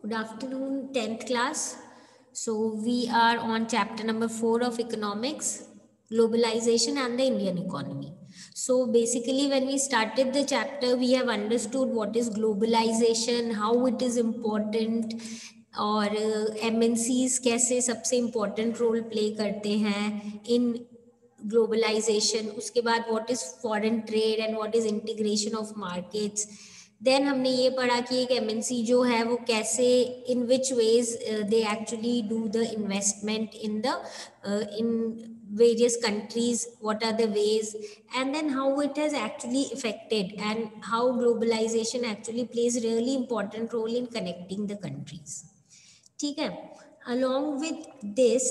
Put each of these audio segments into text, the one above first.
Good afternoon, 10th class. So, we are on chapter number 4 of economics, globalization and the Indian economy. So, basically, when we started the chapter, we have understood what is globalization, how it is important, और MNCs कैसे सबसे important role play करते हैं इन globalization. उसके बाद what is foreign trade and what is integration of markets. Then हमने ये पढ़ा कि एक एमएनसी जो है वो कैसे in which ways they actually do the investment in the in various countries, what are the ways, and then how it has actually affected and how globalization actually plays really important role in connecting the countries. ठीक है. Along with this,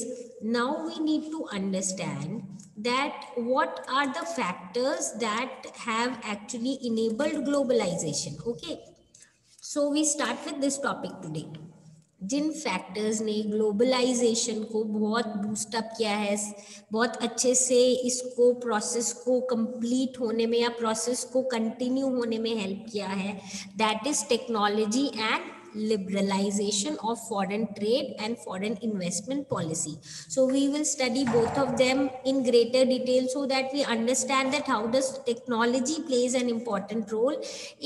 now we need to understand that what are the factors that have actually enabled globalization. Okay, so we start with this topic today. जिन factors ने globalization को बहुत boost up किया है, बहुत अच्छे से इसको प्रोसेस को कंप्लीट होने में या प्रोसेस को कंटिन्यू होने में हेल्प किया है, that is technology and liberalization of foreign trade and foreign investment policy. So we will study both of them in greater detail so that we understand that how does technology plays an important role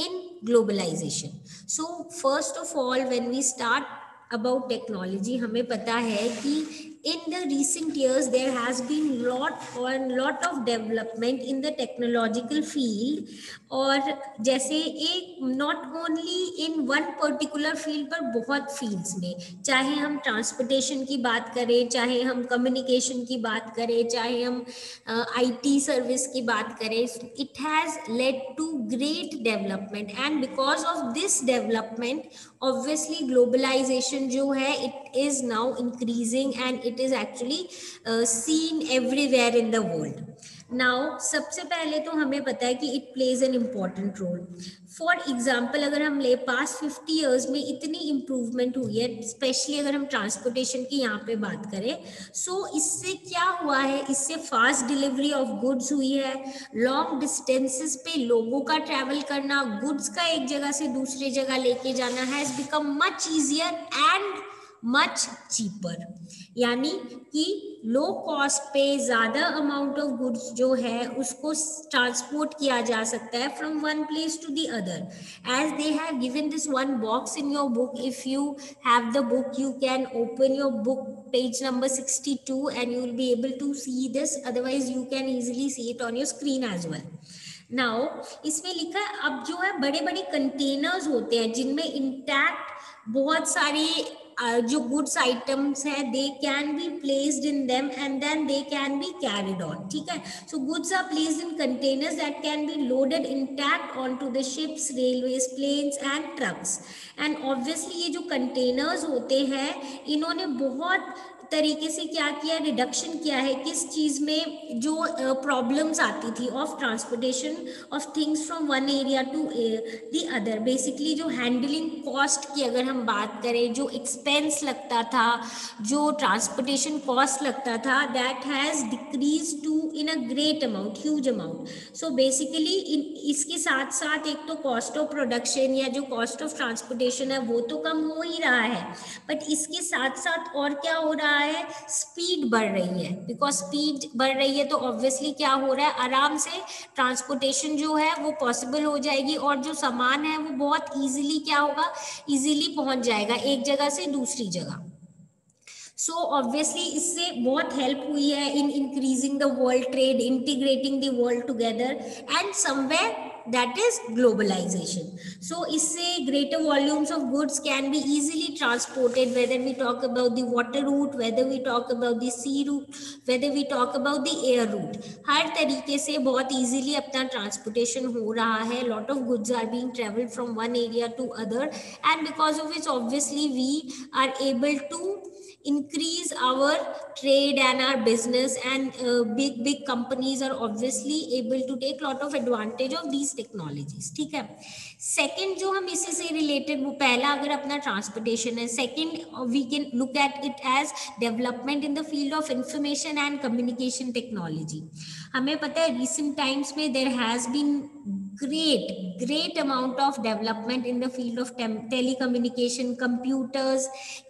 in globalization. So first of all, when we start about technology, हमें पता है कि in the recent years there has been lot of development in the technological field. और जैसे एक not only in one particular field पर बहुत fields में, चाहे हम transportation की बात करें, चाहे हम communication की बात करें, चाहे हम IT service की बात करें, it has led to great development. And because of this development, obviously globalization जो है it is now increasing and it is actually seen everywhere in the world. Now सबसे पहले तो हमें पता है कि it plays an important role. For example, अगर हम ले पास 50 years में इतनी improvement हुई है, स्पेशली अगर हम ट्रांसपोर्टेशन की यहाँ पे बात करें, सो इससे क्या हुआ है, इससे फास्ट डिलीवरी ऑफ गुड्स हुई है, लॉन्ग डिस्टेंसेस पे लोगों का ट्रैवल करना, गुड्स का एक जगह से दूसरी जगह लेके जाना has become much easier and much cheaper. यानी कि लो कॉस्ट पे ज़्यादा अमाउंट ऑफ गुड्स जो है उसको ट्रांसपोर्ट किया जा सकता है from one place to the other. As they have given this one box in your book, if you have the book, you can open your book page number 62 and you will be able to see this, otherwise you can easily see it on your screen as well. Now इसमें लिखा है अब जो है बड़े बड़े containers होते हैं जिनमें इंटैक्ट बहुत सारे जो गुड्स आइटम्स है, they can be placed in them and then they can be carried on. ठीक है. So goods are placed in containers that can be loaded intact on to the ships, railways, planes and trucks. And obviously ये जो containers होते हैं इन्होंने बहुत तरीके से क्या किया, रिडक्शन किया है किस चीज़ में, जो प्रॉब्लम्स आती थी of transportation of things from one area to the other. Basically जो हैंडलिंग कॉस्ट की अगर हम बात करें, जो एक्सपेंस लगता था, जो ट्रांसपोर्टेशन कॉस्ट लगता था, that has decrease too in a great amount, huge amount. So basically इसके साथ साथ एक तो कॉस्ट ऑफ प्रोडक्शन या जो कॉस्ट ऑफ ट्रांसपोर्टेशन है वो तो कम हो ही रहा है, बट इसके साथ साथ और क्या हो रहा है, स्पीड बढ़ रही है. बिकॉज स्पीड बढ़ रही है तो ऑब्वियसली क्या हो रहा है, आराम से ट्रांसपोर्टेशन जो है वो पॉसिबल हो जाएगी और जो सामान है वो बहुत इजीली क्या होगा, इजीली पहुंच जाएगा एक जगह से दूसरी जगह. सो ऑब्वियसली इससे बहुत हेल्प हुई है in increasing the world trade, integrating the world together and somewhere that is globalization. So इससे greater volumes of goods can be easily transported, whether we talk about the water route, whether we talk about the sea route, whether we talk about the air route. हर तरीके से बहुत easily अपना transportation हो रहा है. Lot of goods are being traveled from one area to other, and because of which obviously we are able to increase our trade and our business, and big companies are obviously able to take lot of advantage of these technologies. ठीक है. Second जो हम इसी से related, वो पहला अगर अपना ट्रांसपोर्टेशन है, second we can look at it as development in the field of information and communication technology. हमें पता है रिसेंट टाइम्स में there has been great amount of development in the field of telecommunication, computers,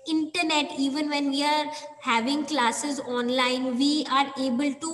internet. Even when we are having classes online, we are able to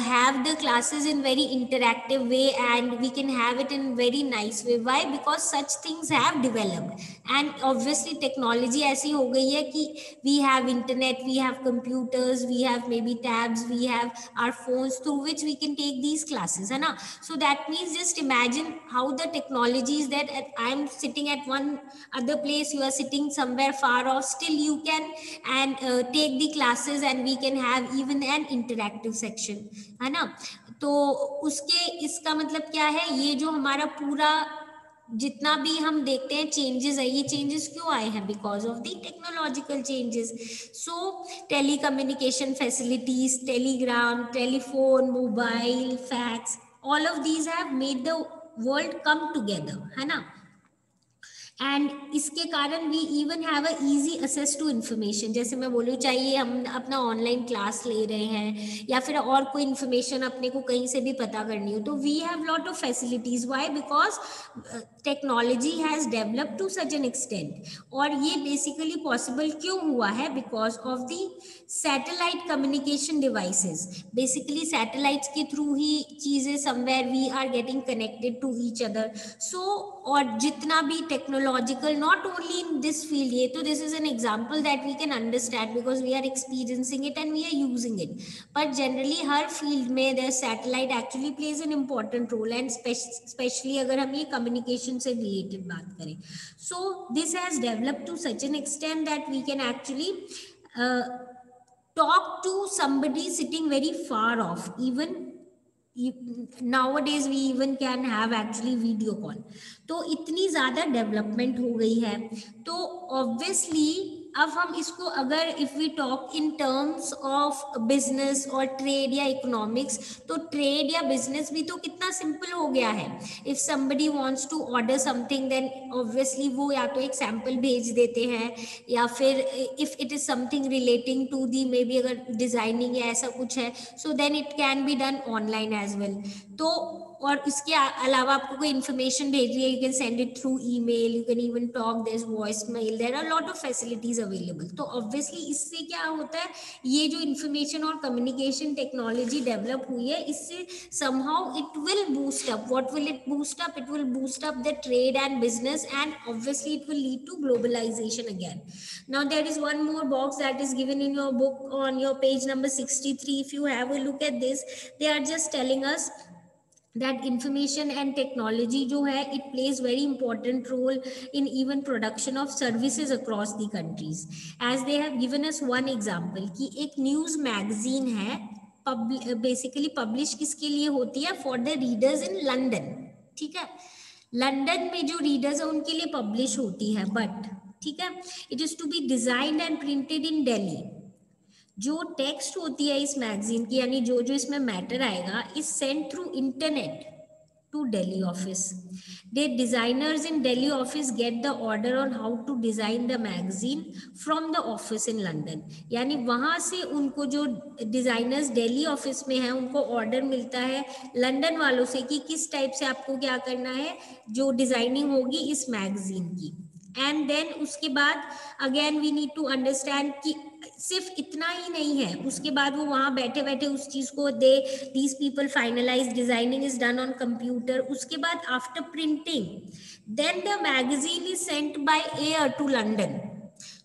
have the classes in very interactive way, and we can have it in very nice way. Why? Because such things have developed, and obviously technology ऐसी हो गई है कि we have internet, we have computers, we have maybe tabs, we have our phones through which we can take these classes, है ना? So that means just imagine how the technology is that I'm sitting at one other place, you are sitting somewhere far off, still you can and take the classes, and we can have even an interactive section, है ना? तो उसके इसका मतलब क्या है, ये जो हमारा पूरा जितना भी हम देखते हैं चेंजेस है, ये चेंजेस क्यों आए हैं? Because of the technological changes. So telecommunication facilities, telegram, telephone, mobile, fax, all of these have made the world come together, है ना? एंड इसके कारण we even have a easy access to information. जैसे मैं बोलूँ, चाहिए हम अपना ऑनलाइन क्लास ले रहे हैं या फिर और कोई इन्फॉर्मेशन अपने को कहीं से भी पता करनी हो, तो we have lot of facilities. Why? Because technology has developed to such an extent. और ये बेसिकली पॉसिबल क्यों हुआ है? Because of the satellite communication devices. Basically satellites के थ्रू ही चीजें somewhere we are getting connected to each other. So और जितना भी technological, not only in this field, ये तो this is an example that we can understand because we are experiencing it and we are using it. But generally हर field में the satellite actually plays an important role, and specially अगर हम ये communication से related बात करें. So this has developed to such an extent that we can actually talk to somebody sitting very far off. Even nowadays we even can have actually video call. तो इतनी ज़्यादा development हो गई है. तो ऑब्वियसली अब हम इसको अगर if we talk in terms of business और ट्रेड या इकोनॉमिक्स, तो ट्रेड या बिजनेस भी तो कितना सिंपल हो गया है. If somebody wants to order something, then obviously वो या तो एक सैंपल भेज देते हैं, या फिर if it is something relating to the maybe अगर डिजाइनिंग या ऐसा कुछ है, so then it can be done online as well. तो और इसके अलावा आपको कोई इन्फॉर्मेशन भेजनी है, you can send it through email, you can even talk, there is voice mail, there are lot of facilities available. तो ऑब्वियसली इससे क्या होता है, ये जो इन्फॉर्मेशन और कम्युनिकेशन टेक्नोलॉजी डेवलप हुई है, इससे somehow it will boost up. What will it boost up? It will boost up the trade and business, and obviously it will lead to globalisation again. Now there is one more box that is given in your book on your page number 63. If you have a look at this, they are just telling us that information and technology जो है, it plays very important role in even production of services across the countries. As they have given us one example कि एक news magazine है, basically publish किसके लिए होती है? For the readers in London. ठीक है, लंदन में जो रीडर्स है उनके लिए पब्लिश होती है. बट ठीक है, it is to be designed and printed in Delhi. जो टेक्स्ट होती है इस मैगजीन की, यानी जो जो इसमें मैटर आएगा, is send through internet to Delhi office. The designers in Delhi office get the order on how to design the magazine from the office in London. यानी वहाँ से उनको जो डिजाइनर्स दिल्ली ऑफिस में हैं, उनको ऑर्डर मिलता है लंदन वालों से कि किस टाइप से आपको क्या करना है, जो डिजाइनिंग होगी इस मैगजीन की. एंड देन उसके बाद again we need to understand कि सिर्फ इतना ही नहीं है, उसके बाद वो वहाँ बैठे बैठे उस चीज को these people finalise, designing is done on computer. उसके बाद after printing, then the magazine is sent by air to London.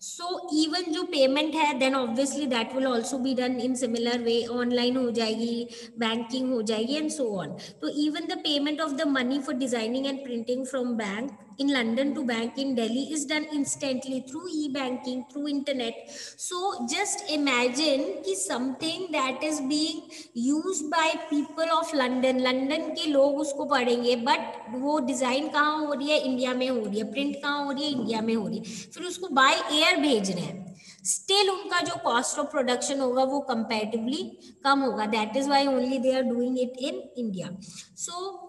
So even जो पेमेंट है, then obviously that will also be done in similar way, online हो जाएगी, banking हो जाएगी and so on. तो even the payment of the money for designing and printing from bank in London to bank in Delhi is done instantly through e-banking, through internet. So just imagine कि something that is being used by people of London, London के लोग उसको पढ़ेंगे, but वो design कहाँ हो रही है? इंडिया में हो रही है. प्रिंट कहाँ हो रही है? इंडिया में हो रही है. फिर उसको बाय एयर भेज रहे हैं, स्टिल उनका जो कॉस्ट ऑफ प्रोडक्शन होगा वो कंपैरेटिवली कम होगा. That is why only they are doing it in India. So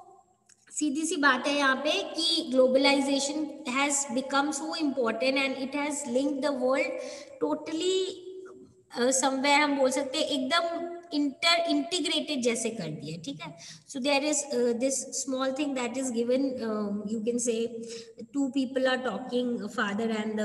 सीधी सी बात है यहाँ पे कि globalisation has become so important and it has linked the world totally, somewhere हम बोल सकते हैं एकदम इंटीग्रेटेड जैसे कर दिया, ठीक है। So there is this small thing that is given, you can say two people are talking, father and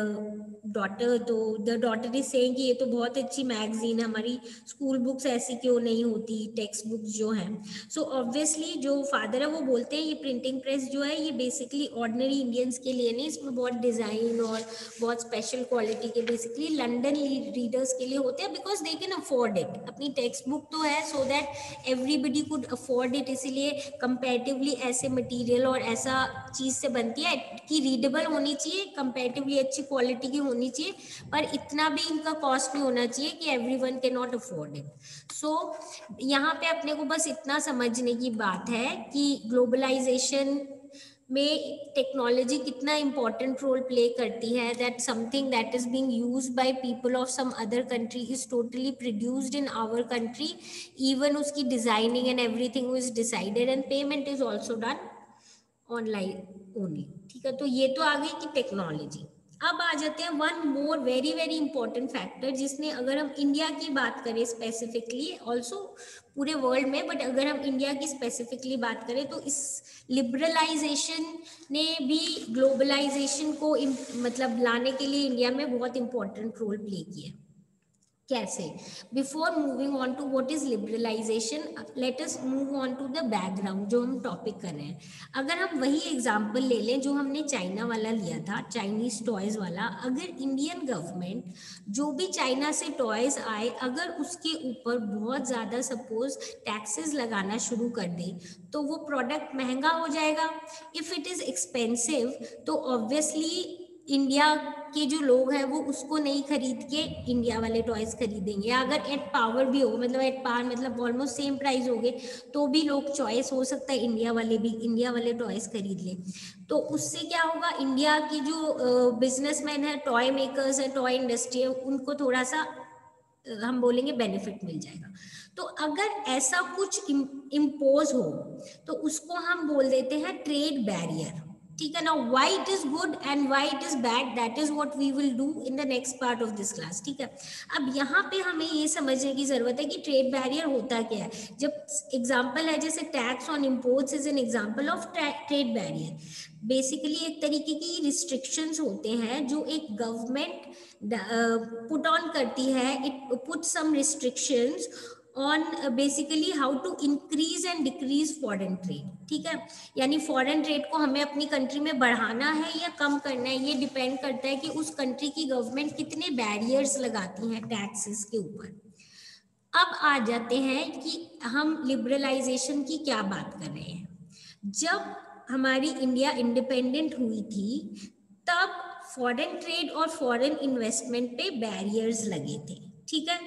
daughter, तो द डॉटर इज सेइंग कि ये तो बहुत अच्छी मैगजीन है, हमारी स्कूल बुक्स ऐसी क्यों नहीं होती, टेक्स्ट बुक्स जो हैं। सो ऑब्वियसली जो फादर है वो बोलते हैं ये प्रिंटिंग प्रेस जो है ये बेसिकली ऑर्डिनरी इंडियंस के लिए नहीं, इसमें बहुत डिज़ाइन और बहुत स्पेशल क्वालिटी के बेसिकली लंदन रीडर्स के लिए होते हैं, because they can afford it. अपनी टेक्स्ट बुक तो है so that everybody could afford it, इसीलिए कंपेरेटिवली ऐसे मटेरियल और ऐसा चीज़ से बनती है कि रीडेबल होनी चाहिए, कंपेरेटिवली अच्छी क्वालिटी की होनी चाहिए, पर इतना भी इनका कॉस्ट नहीं होना चाहिए कि everyone can not afford it. So यहाँ पे अपने को बस इतना समझने की बात है कि ग्लोबलाइजेशन में टेक्नोलॉजी कितना इंपॉर्टेंट रोल प्ले करती है, that something that is being used by people of some other country is totally produced in our country, even उसकी designing and everything is decided and payment is also done online only, ठीक है। तो ये तो आ गई कि technology. अब आ जाते हैं one more very very important factor, जिसने अगर हम इंडिया की बात करें स्पेसिफिकली, ऑल्सो पूरे वर्ल्ड में, बट अगर हम इंडिया की स्पेसिफिकली बात करें तो इस लिबरलाइजेशन ने भी ग्लोबलाइजेशन को मतलब लाने के लिए इंडिया में बहुत इंपॉर्टेंट रोल प्ले किया। कैसे? Before moving on to what is liberalisation, let us move on to the background जो हम टॉपिक कर रहे हैं। अगर हम वही एग्जांपल ले लें जो हमने चाइना वाला लिया था, चाइनीज टॉयज वाला, अगर इंडियन गवर्नमेंट जो भी चाइना से टॉयज आए अगर उसके ऊपर बहुत ज़्यादा सपोज टैक्सेस लगाना शुरू कर दे तो वो प्रोडक्ट महंगा हो जाएगा। इफ़ इट इज़ एक्सपेंसिव तो ऑब्वियसली इंडिया के जो लोग हैं वो उसको नहीं खरीद के इंडिया वाले टॉयज खरीदेंगे, या अगर एट पावर भी हो, मतलब एट पावर मतलब ऑलमोस्ट सेम प्राइस हो गए तो भी लोग चॉइस हो सकता है इंडिया वाले टॉयज खरीद लें। तो उससे क्या होगा, इंडिया की जो बिजनेसमैन है, टॉय मेकर्स है, टॉय इंडस्ट्री है, उनको थोड़ा सा हम बोलेंगे बेनिफिट मिल जाएगा। तो अगर ऐसा कुछ इम्पोज हो तो उसको हम बोल देते हैं ट्रेड बैरियर, ठीक है ना। Why it is good and why it is bad, that is what we will do in the next part of this class, ठीक है। अब यहाँ पे हमें ये समझने की जरूरत है कि ट्रेड बैरियर होता क्या है। जब एग्जांपल है जैसे tax on imports is an example of trade barrier. Basically एक तरीके की रिस्ट्रिक्शंस होते हैं जो एक गवर्नमेंट पुट ऑन करती है, it put some restrictions on basically how to increase and decrease foreign trade, ठीक है। यानी फॉरेन ट्रेड को हमें अपनी कंट्री में बढ़ाना है या कम करना है, ये डिपेंड करता है कि उस कंट्री की गवर्नमेंट कितने बैरियर्स लगाती हैं टैक्सेस के ऊपर। अब आ जाते हैं कि हम लिबरलाइजेशन की क्या बात कर रहे हैं। जब हमारी इंडिया इंडिपेंडेंट हुई थी तब फॉरेन ट्रेड और फॉरेन इन्वेस्टमेंट पे बैरियर्स लगे थे, ठीक है।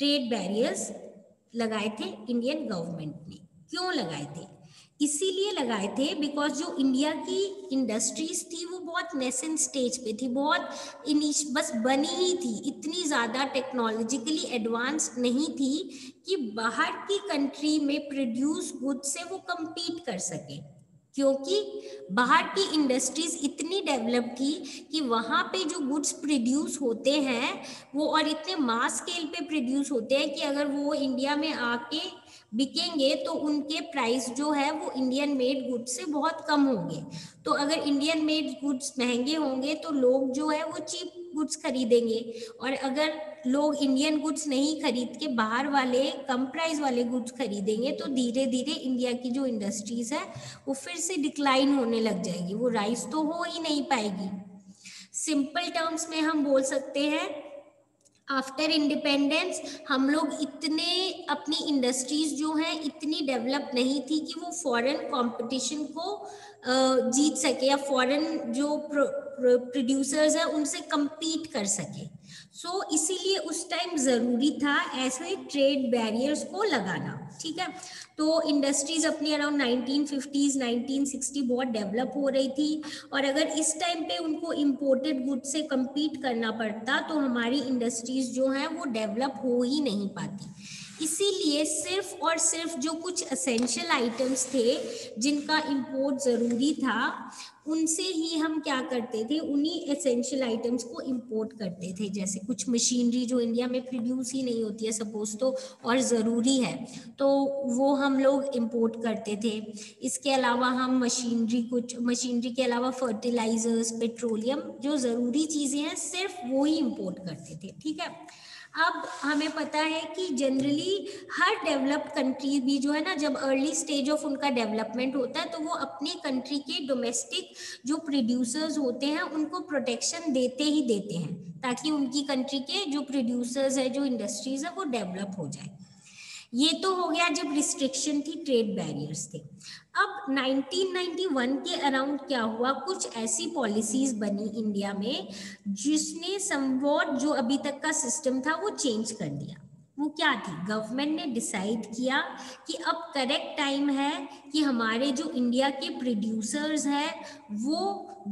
ट्रेड बैरियर्स लगाए थे इंडियन गवर्नमेंट ने। क्यों लगाए थे? इसीलिए लगाए थे बिकॉज जो इंडिया की इंडस्ट्रीज थी वो बहुत नेसेंट स्टेज पे थी, बहुत बस बनी ही थी, इतनी ज़्यादा टेक्नोलॉजिकली एडवांस नहीं थी कि बाहर की कंट्री में प्रोड्यूस गुड्स से वो compete कर सके, क्योंकि बाहर की इंडस्ट्रीज इतनी डेवलप थी कि वहाँ पे जो गुड्स प्रोड्यूस होते हैं वो और इतने मास स्केल पे प्रोड्यूस होते हैं कि अगर वो इंडिया में आके बिकेंगे तो उनके प्राइस जो है वो इंडियन मेड गुड्स से बहुत कम होंगे। तो अगर इंडियन मेड गुड्स महंगे होंगे तो लोग जो है वो चीप गुड्स खरीदेंगे, और अगर लोग इंडियन गुड्स नहीं खरीद के बाहर वाले कम प्राइस वाले गुड्स खरीदेंगे तो धीरे धीरे इंडिया की जो इंडस्ट्रीज है वो फिर से डिक्लाइन होने लग जाएगी, वो राइज तो हो ही नहीं पाएगी। सिंपल टर्म्स में हम बोल सकते हैं आफ्टर इंडिपेंडेंस हम लोग इतने अपनी इंडस्ट्रीज जो हैं इतनी डेवलप नहीं थी कि वो फॉरेन कंपटीशन को जीत सके या फॉरेन जो प्रोड्यूसर्स हैं उनसे compete कर सके। सो इसीलिए उस टाइम ज़रूरी था ऐसे ट्रेड बैरियर्स को लगाना, ठीक है। तो इंडस्ट्रीज अपनी अराउंड 1950s 1960 बहुत डेवलप हो रही थी, और अगर इस टाइम पे उनको इम्पोर्टेड गुड से compete करना पड़ता तो हमारी इंडस्ट्रीज जो हैं वो डेवलप हो ही नहीं पाती। इसीलिए सिर्फ और सिर्फ जो कुछ असेंशियल आइटम्स थे जिनका इंपोर्ट ज़रूरी था उनसे ही हम क्या करते थे, उन्हीं एसेंशियल आइटम्स को इंपोर्ट करते थे। जैसे कुछ मशीनरी जो इंडिया में प्रोड्यूस ही नहीं होती है सपोज तो, और ज़रूरी है, तो वो हम लोग इंपोर्ट करते थे। इसके अलावा हम कुछ मशीनरी के अलावा फर्टिलाइजर्स, पेट्रोलियम, जो ज़रूरी चीज़ें हैं सिर्फ वो ही इंपोर्ट करते थे। ठीक है, अब हमें पता है कि जनरली हर डेवलप्ड कंट्री भी जो है ना, जब अर्ली स्टेज ऑफ उनका डेवलपमेंट होता है तो वो अपनी कंट्री के डोमेस्टिक जो प्रोड्यूसर्स होते हैं उनको प्रोटेक्शन देते ही देते हैं, ताकि उनकी कंट्री के जो प्रोड्यूसर्स है, जो इंडस्ट्रीज है, वो डेवलप हो जाए। ये तो हो गया जब रिस्ट्रिक्शन थी, ट्रेड बैरियर्स थे। अब 1991 के अराउंड क्या हुआ, कुछ ऐसी पॉलिसीज बनी इंडिया में जिसने समवॉट जो अभी तक का सिस्टम था वो चेंज कर दिया। वो क्या थी, गवर्नमेंट ने डिसाइड किया कि अब करेक्ट टाइम है कि हमारे जो इंडिया के प्रोड्यूसर्स हैं वो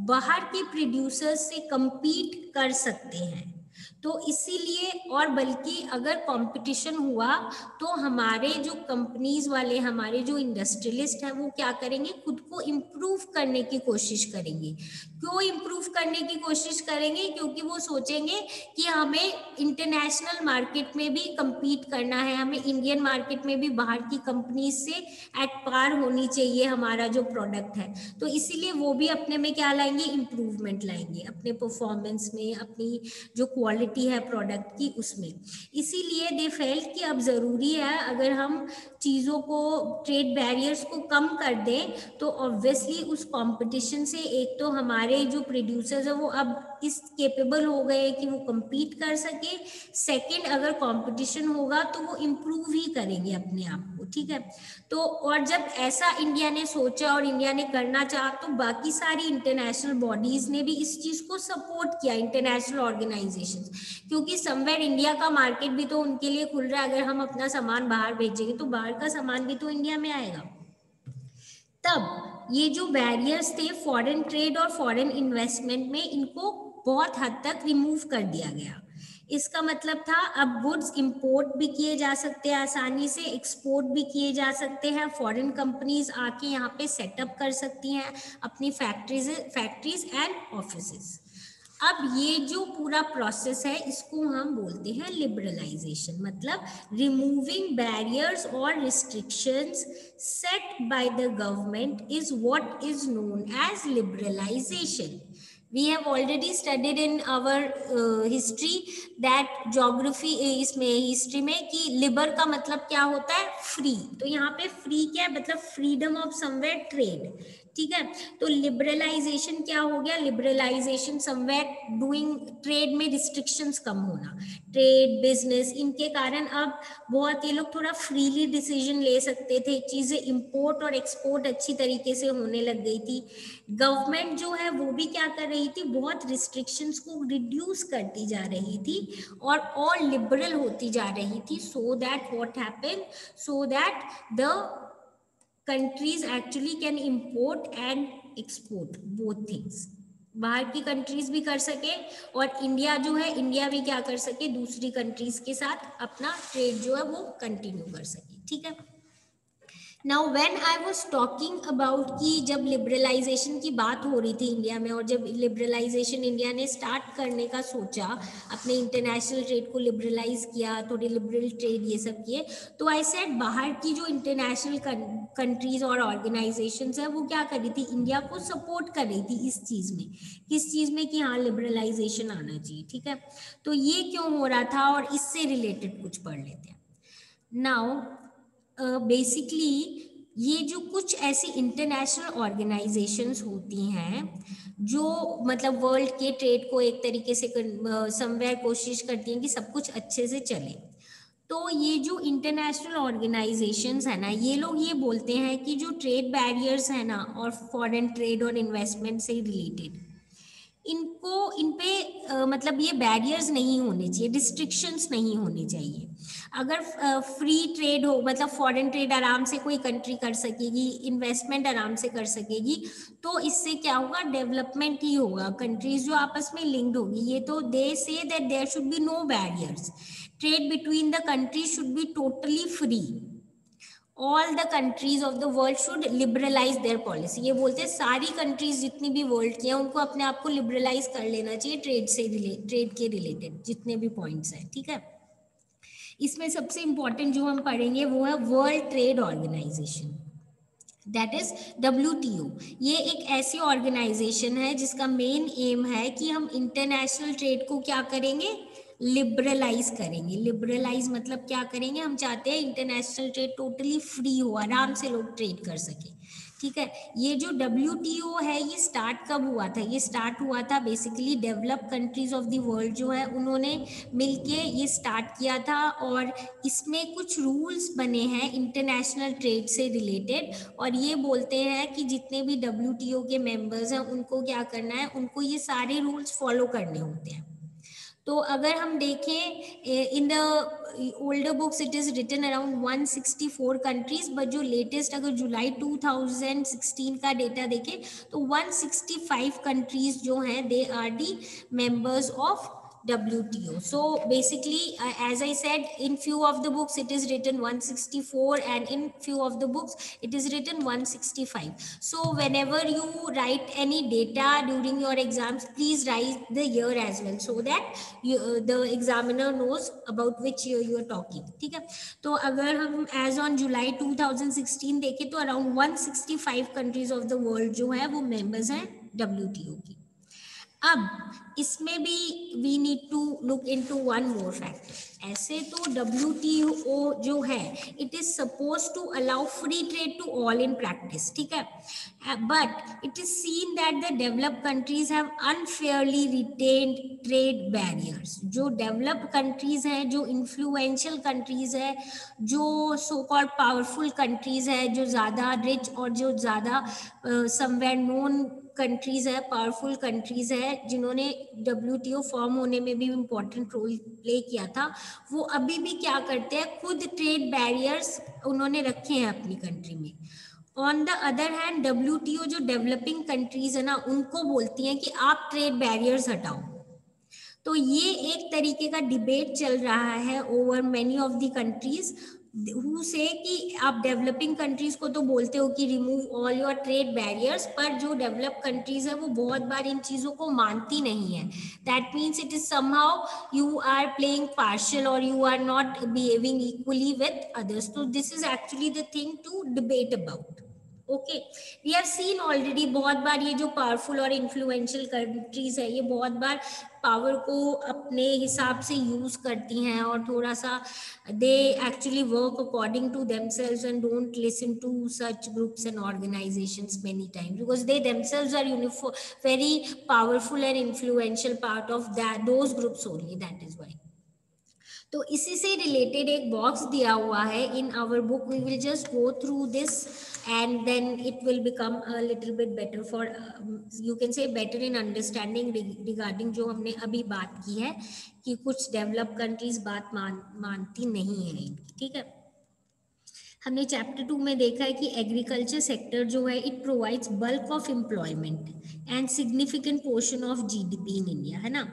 बाहर के प्रोड्यूसर्स से compete कर सकते हैं। तो इसीलिए, और बल्कि अगर कंपटीशन हुआ तो हमारे जो कंपनीज वाले, हमारे जो इंडस्ट्रियलिस्ट हैं, वो क्या करेंगे, खुद को इम्प्रूव करने की कोशिश करेंगे। क्यों इम्प्रूव करने की कोशिश करेंगे, क्योंकि वो सोचेंगे कि हमें इंटरनेशनल मार्केट में भी compete करना है, हमें इंडियन मार्केट में भी बाहर की कंपनीज से एट पार होनी चाहिए हमारा जो प्रोडक्ट है। तो इसीलिए वो भी अपने में क्या लाएंगे, इम्प्रूवमेंट लाएंगे अपने परफॉर्मेंस में, अपनी जो क्वालिटी है प्रोडक्ट की उसमें। इसीलिए दे फेल्ट कि अब ज़रूरी है, अगर हम चीज़ों को, ट्रेड बैरियर्स को कम कर दें तो ऑब्वियसली उस कंपटीशन से एक तो हमारे जो प्रोड्यूसर्स हैं वो अब इस केपेबल हो गए कि वो compete कर सके। सेकंड, अगर कंपटीशन होगा तो वो इम्प्रूव ही करेंगे अपने आप को। ठीक है, तो और जब ऐसा इंडिया ने सोचा और इंडिया ने करना चाहा तो बाकी सारी इंटरनेशनल बॉडीज ने भी इस चीज को सपोर्ट किया, इंटरनेशनल ऑर्गेनाइजेशंस, क्योंकि समवेयर इंडिया का मार्केट भी तो उनके लिए खुल रहा है। अगर हम अपना सामान बाहर भेजेंगे तो बाहर का सामान भी तो इंडिया में आएगा। तब ये जो बैरियर्स थे फॉरेन ट्रेड और फॉरेन इन्वेस्टमेंट में, इनको बहुत हद तक रिमूव कर दिया गया। इसका मतलब था अब गुड्स इंपोर्ट भी किए जा सकते हैं आसानी से, एक्सपोर्ट भी किए जा सकते हैं, फॉरेन कंपनीज आके यहाँ पे सेटअप कर सकती हैं अपनी फैक्ट्रीज एंड ऑफिसेज। अब ये जो पूरा प्रोसेस है इसको हम बोलते हैं लिबरलाइजेशन, मतलब रिमूविंग बैरियर्स और restrictions set by the government is what is known as liberalisation. We have already studied in our history that geography इसमें हिस्ट्री में कि लिबर का मतलब क्या होता है, फ्री। तो यहाँ पे फ्री क्या है, मतलब फ्रीडम ऑफ समवेयर ट्रेड। ठीक है, तो लिबरलाइजेशन क्या हो गया, लिबरलाइजेशन समवेयर डूइंग ट्रेड में रिस्ट्रिक्शंस कम होना, ट्रेड बिजनेस इनके कारण अब बहुत ये लोग थोड़ा फ्रीली डिसीजन ले सकते थे, चीजें इंपोर्ट और एक्सपोर्ट अच्छी तरीके से होने लग गई थी। गवर्नमेंट जो है वो भी क्या कर रही थी, बहुत रिस्ट्रिक्शंस को रिड्यूस करती जा रही थी और लिबरल होती जा रही थी, so that what happened, so that the countries actually can import and export both things। बाहर की कंट्रीज भी कर सके और इंडिया जो है, इंडिया भी क्या कर सके, दूसरी कंट्रीज के साथ अपना ट्रेड जो है वो कंटिन्यू कर सके। ठीक है, now when I was talking about कि जब लिबरलाइजेशन की बात हो रही थी इंडिया में, और जब लिबरलाइजेशन इंडिया ने स्टार्ट करने का सोचा, अपने इंटरनेशनल ट्रेड को लिबरलाइज किया, थोड़े लिबरल ट्रेड ये सब किए, तो आई सेड बाहर की जो इंटरनेशनल कंट्रीज और ऑर्गेनाइजेशंस है वो क्या कर रही थी, इंडिया को सपोर्ट कर रही थी इस चीज में, किस चीज में, कि हाँ लिबरलाइजेशन आना चाहिए। ठीक है, तो ये क्यों हो रहा था और इससे रिलेटेड कुछ पढ़ लेते हैं। नाउ बेसिकली ये जो कुछ ऐसी इंटरनेशनल ऑर्गेनाइजेशंस होती हैं जो मतलब वर्ल्ड के ट्रेड को एक तरीके से समवेयर कोशिश करती हैं कि सब कुछ अच्छे से चले, तो ये जो इंटरनेशनल ऑर्गेनाइजेशंस है ना, ये लोग ये बोलते हैं कि जो ट्रेड बैरियर्स है ना और फॉरेन ट्रेड और इन्वेस्टमेंट से रिलेटेड, इन पे मतलब ये बैरियर्स नहीं होने चाहिए, रिस्ट्रिक्शंस नहीं होने चाहिए। अगर फ्री ट्रेड हो, मतलब फॉरेन ट्रेड आराम से कोई कंट्री कर सकेगी, इन्वेस्टमेंट आराम से कर सकेगी, तो इससे क्या होगा, डेवलपमेंट ही होगा, कंट्रीज जो आपस में लिंक्ड होगी। ये तो they say that there should be no barriers, trade between the countries should be totally free, all the countries of the world should liberalise their policy. ये बोलते हैं सारी कंट्रीज जितनी भी वर्ल्ड की हैं उनको अपने आप को लिबरलाइज कर लेना चाहिए ट्रेड के रिलेटेड जितने भी पॉइंट्स हैं, ठीक है। इसमें सबसे इंपॉर्टेंट जो हम पढ़ेंगे वो है world trade organisation, that is WTO। ये एक ऐसी ऑर्गेनाइजेशन है जिसका मेन एम है कि हम इंटरनेशनल ट्रेड को क्या करेंगे, लिबरलाइज करेंगे। लिबरलाइज मतलब क्या करेंगे, हम चाहते हैं इंटरनेशनल ट्रेड टोटली फ्री हो, आराम से लोग ट्रेड कर सके, ठीक है। ये जो WTO है ये स्टार्ट कब हुआ था, ये स्टार्ट हुआ था basically develop countries of the world जो है उन्होंने मिलके ये स्टार्ट किया था, और इसमें कुछ रूल्स बने हैं इंटरनेशनल ट्रेड से रिलेटेड, और ये बोलते हैं कि जितने भी WTO के मेंबर्स हैं उनको क्या करना है, उनको ये सारे रूल्स फॉलो करने होते हैं। तो अगर हम देखें in the older books it is written around 164 countries, but जो लेटेस्ट अगर जुलाई 2016 का डेटा देखें तो 165 कंट्रीज जो हैं they are the members of WTO. So basically, as I said, in few of the books it is written 164 and in few of the books it is written 165. So whenever you write any data during your exams, please write the year as well so that the examiner knows about which year you are talking, ठीक है। तो अगर हम as on July 2016 देखें तो around 165 countries of the world जो है वो members हैं WTO की। अब इसमें भी we need to look into one more factor. ऐसे तो WTO जो है it is suppose to allow free trade to all in practice, ठीक है, but it is seen that the developed countries have unfairly retained trade barriers. जो developed countries हैं, जो influential countries है, जो सो कॉल्ड पावरफुल कंट्रीज है, जो ज़्यादा रिच और जो ज़्यादा समवेयर नोन कंट्रीज है, पावरफुल कंट्रीज है, जिन्होंने WTO फॉर्म होने में भी इम्पोर्टेंट रोल प्ले किया था, वो अभी भी क्या करते हैं, खुद ट्रेड बैरियर्स उन्होंने रखे हैं अपनी कंट्री में। On the other hand WTO जो डेवलपिंग कंट्रीज है ना उनको बोलती हैं कि आप ट्रेड बैरियर्स हटाओ। तो ये एक तरीके का डिबेट चल रहा है over many of the countries who से कि आप डेवलपिंग कंट्रीज को तो बोलते हो कि remove all your trade barriers, पर जो डेवलप कंट्रीज है वो बहुत बार इन चीज़ों को मानती नहीं है। That means it is somehow you are playing partial और you are not behaving equally with others. तो this is actually the thing to debate about. Okay, we have seen already बहुत बार ये जो पावरफुल और इन्फ्लुएंशियल कंट्रीज है ये बहुत बार पावर को अपने हिसाब से यूज करती हैं और थोड़ा सा they actually work according to themselves and don't listen to such groups and organisations many times because they themselves are very powerful and influential part of that those groups only, that is why. तो इसी से related एक box दिया हुआ है in our book, we will just go through this and then it will become a little bit better for you can say better in understanding regarding जो हमने अभी बात की है कि कुछ डेवलप कंट्रीज बात मानती नहीं है इनकी, ठीक है। हमने चैप्टर 2 में देखा है कि एग्रीकल्चर सेक्टर जो है it provides bulk of employment and significant portion of GDP in India, है ना।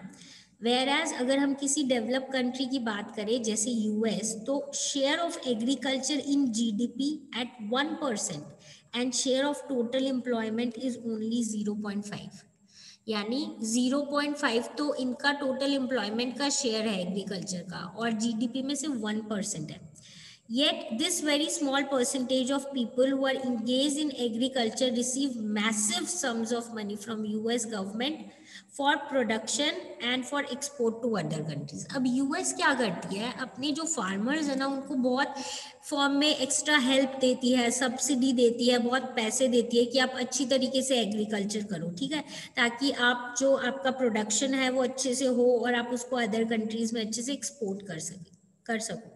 वेयर अगर हम किसी डेवलप कंट्री की बात करें जैसे US, तो share of agriculture in GDP at 1% and share of total employment is only 0.5, यानी 0.5 तो इनका टोटल एम्प्लॉयमेंट का शेयर है एग्रीकल्चर का और GDP में सिर्फ 1% है। Yet this very small percentage of people who are engaged in agriculture receive massive sums of money from US government for production and for export to other countries. अब US क्या करती है, अपने जो फार्मर्स है ना उनको बहुत फॉर्म में एक्स्ट्रा हेल्प देती है, सब्सिडी देती है, बहुत पैसे देती है कि आप अच्छी तरीके से एग्रीकल्चर करो, ठीक है, ताकि आप जो आपका प्रोडक्शन है वो अच्छे से हो और आप उसको अदर कंट्रीज में अच्छे से एक्सपोर्ट कर सको।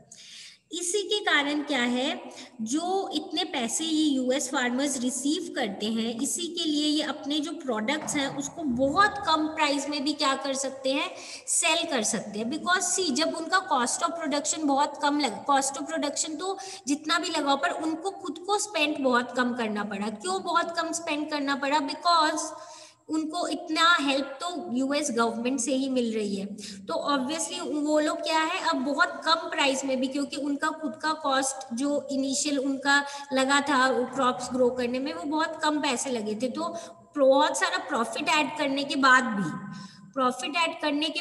इसी के कारण क्या है, जो इतने पैसे ये US फार्मर्स रिसीव करते हैं, इसी के लिए ये अपने जो प्रोडक्ट्स हैं उसको बहुत कम प्राइस में भी क्या कर सकते हैं, सेल कर सकते हैं। बिकॉज सी जब उनका कॉस्ट ऑफ प्रोडक्शन बहुत कम लगा, कॉस्ट ऑफ प्रोडक्शन तो जितना भी लगाओ पर उनको खुद को स्पेंड बहुत कम करना पड़ा। क्यों बहुत कम स्पेंड करना पड़ा? बिकॉज उनको इतना हेल्प तो यूएस गवर्नमेंट से ही मिल रही है, तो ऑब्वियसली वो लोग क्या है अब बहुत कम प्राइस में भी, क्योंकि उनका खुद का कॉस्ट जो इनिशियल उनका लगा था क्रॉप्स ग्रो करने में वो बहुत कम पैसे लगे थे, तो बहुत सारा प्रॉफिट ऐड करने के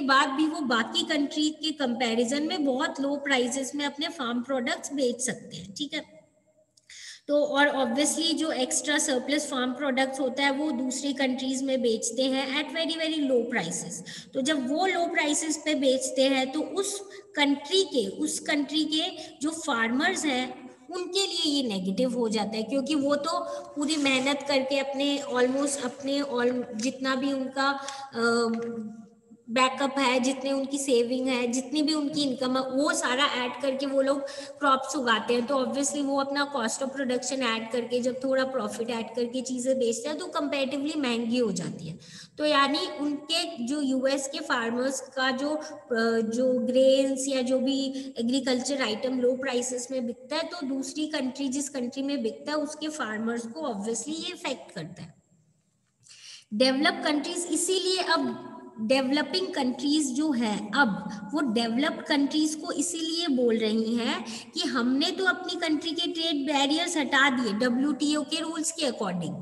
बाद भी वो बाकी कंट्री के कंपैरिजन में बहुत लो प्राइसेस में अपने फार्म प्रोडक्ट्स बेच सकते हैं, ठीक है। तो और ऑब्वियसली जो एक्स्ट्रा सरप्लस फार्म प्रोडक्ट्स होता है वो दूसरी कंट्रीज में बेचते हैं at very very low prices. तो जब वो लो प्राइसेस पे बेचते हैं तो उस कंट्री के जो फार्मर्स हैं उनके लिए ये नेगेटिव हो जाता है, क्योंकि वो तो पूरी मेहनत करके अपने जितना भी उनका बैकअप है, जितने उनकी सेविंग है, जितनी भी उनकी इनकम है, वो सारा ऐड करके वो लोग क्रॉप्स उगाते हैं, तो ऑब्वियसली वो अपना कॉस्ट ऑफ प्रोडक्शन ऐड करके जब थोड़ा प्रॉफिट ऐड करके चीज़ें बेचते हैं तो कंपैरेटिवली महंगी हो जाती है। तो यानी उनके जो यूएस के फार्मर्स का जो ग्रेन्स या जो भी एग्रीकल्चर आइटम लो प्राइसेस में बिकता है, तो दूसरी कंट्री जिस कंट्री में बिकता है उसके फार्मर्स को ऑब्वियसली ये इफेक्ट करता है। डेवलप कंट्रीज, इसीलिए अब डेवलपिंग कंट्रीज जो है अब वो डेवलप्ड कंट्रीज को इसीलिए बोल रही हैं कि हमने तो अपनी कंट्री के ट्रेड बैरियर्स हटा दिए डब्ल्यूटीओ के रूल्स के अकॉर्डिंग,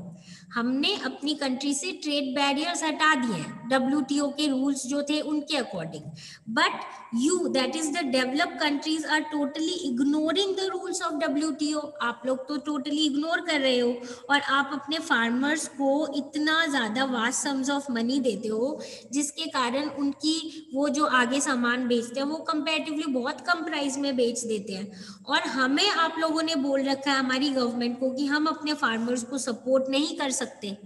हमने अपनी कंट्री से ट्रेड बैरियर्स हटा दिए डब्ल्यूटीओ के रूल्स जो थे उनके according, but you that is the developed countries are totally ignoring the rules of WTO. आप लोग तो टोटली इग्नोर कर रहे हो और आप अपने फार्मर्स को इतना ज़्यादा वास्ट सम्स ऑफ मनी देते हो जिसके कारण उनकी वो जो आगे सामान बेचते हैं वो कंपैरेटिवली बहुत कम प्राइस में बेच देते हैं, और हमें आप लोगों ने बोल रखा है हमारी गवर्नमेंट को कि हम अपने फार्मर्स को सपोर्ट नहीं कर सकते,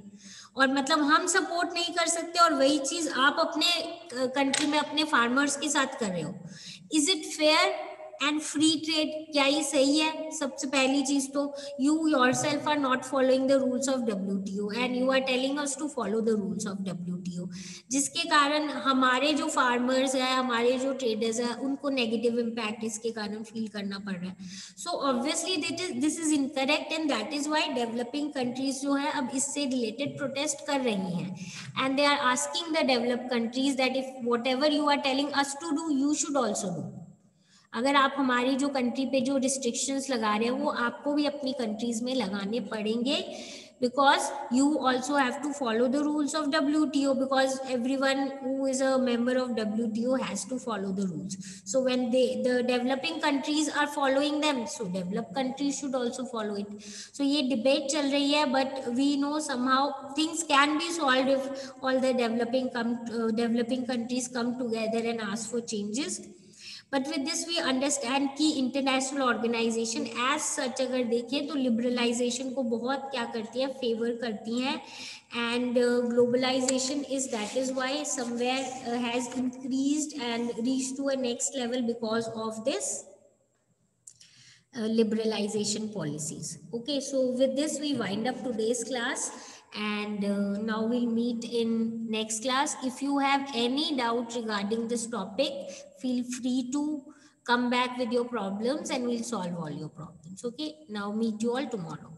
और मतलब हम सपोर्ट नहीं कर सकते और वही चीज आप अपने कंट्री में अपने फार्मर्स के साथ कर रहे हो। Is it fair and free trade? क्या ये सही है? सबसे पहली चीज तो you yourself are not following the rules of WTO and you are telling us to follow the rules of WTO, जिसके कारण हमारे जो फार्मर्स है, हमारे जो ट्रेडर्स है, उनको नेगेटिव इम्पैक्ट इसके कारण फील करना पड़ रहा है। So obviously this is incorrect and that is why developing countries जो है अब इससे रिलेटेड प्रोटेस्ट कर रही हैं and they are asking the developed countries that if whatever you are telling us to do you should also do. अगर आप हमारी जो कंट्री पे जो रिस्ट्रिक्शंस लगा रहे हैं वो आपको भी अपनी कंट्रीज में लगाने पड़ेंगे, because you also have to follow the rules of WTO, because everyone who is a member of WTO has to follow the rules. So when the developing countries are following them, so developed countries should also follow it. So ये debate चल रही है, but we know somehow things can be solved if all the developing countries come together and ask for changes. But with this we understand कि international organisation as such अगर देखें तो liberalisation को बहुत क्या करती है, फेवर करती हैं, and globalisation that is why somewhere has increased and reached to a next level because of this liberalization policies. Okay, so with this we wind up today's class, and now we'll meet in next class. If you have any doubt regarding this topic, feel free to come back with your problems and we'll solve all your problems. Okay, now meet you all tomorrow.